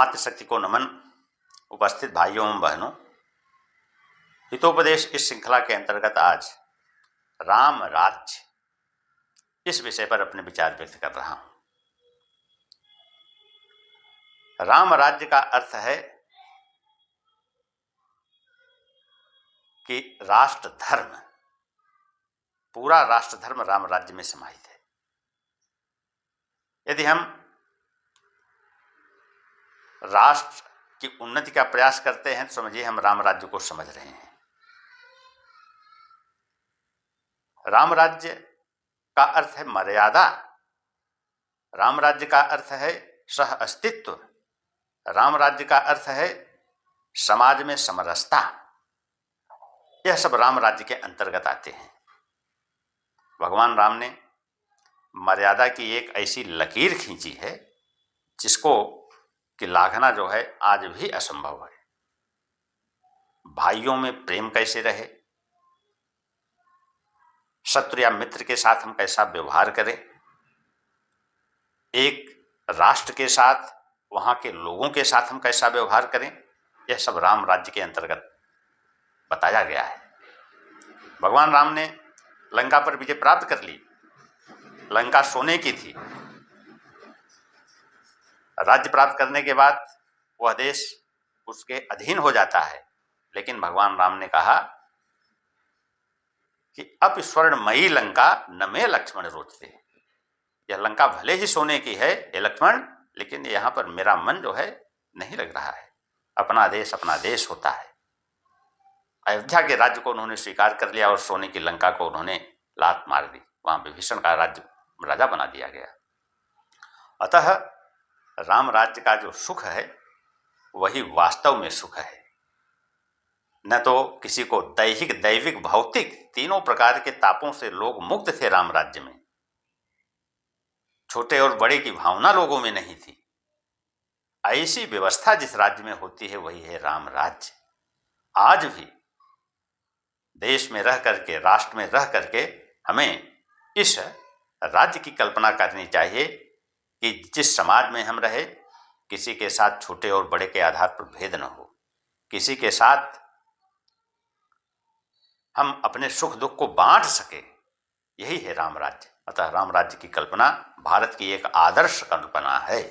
मातृशक्ति को नमन। उपस्थित भाइयों एवं बहनों, हितोपदेश इस श्रृंखला के अंतर्गत आज राम राज्य इस विषय पर अपने विचार व्यक्त कर रहा हूं। राम राज्य का अर्थ है कि राष्ट्र धर्म, पूरा राष्ट्र धर्म राम राज्य में समाहित है। यदि हम राष्ट्र की उन्नति का प्रयास करते हैं तो समझिए हम राम राज्य को समझ रहे हैं। राम राज्य का अर्थ है मर्यादा, राम राज्य का अर्थ है सह अस्तित्व, राम राज्य का अर्थ है समाज में समरसता। यह सब राम राज्य के अंतर्गत आते हैं। भगवान राम ने मर्यादा की एक ऐसी लकीर खींची है जिसको कि लाघना जो है आज भी असंभव है। भाइयों में प्रेम कैसे रहे, शत्रु या मित्र के साथ हम कैसा व्यवहार करें, एक राष्ट्र के साथ, वहां के लोगों के साथ हम कैसा व्यवहार करें, यह सब राम राज्य के अंतर्गत बताया गया है। भगवान राम ने लंका पर विजय प्राप्त कर ली। लंका सोने की थी। राज्य प्राप्त करने के बाद वह देश उसके अधीन हो जाता है, लेकिन भगवान राम ने कहा कि अब स्वर्णमयी लंका न में लक्ष्मण रोचते। यह लंका भले ही सोने की है ये लक्ष्मण, लेकिन यहां पर मेरा मन जो है नहीं लग रहा है। अपना देश होता है। अयोध्या के राज्य को उन्होंने स्वीकार कर लिया और सोने की लंका को उन्होंने लात मार दी। वहां विभीषण का राज्य राजा बना दिया गया। अतः राम राज्य का जो सुख है वही वास्तव में सुख है। न तो किसी को दैहिक, दैविक, भौतिक तीनों प्रकार के तापों से लोग मुक्त थे राम राज्य में। छोटे और बड़े की भावना लोगों में नहीं थी। ऐसी व्यवस्था जिस राज्य में होती है वही है राम राज्य। आज भी देश में रह करके, राष्ट्र में रह करके हमें इस राज्य की कल्पना करनी चाहिए कि जिस समाज में हम रहे, किसी के साथ छोटे और बड़े के आधार पर भेद न हो, किसी के साथ हम अपने सुख दुख को बांट सके, यही है राम राज्य। अतः राम राज्य की कल्पना भारत की एक आदर्श कल्पना है।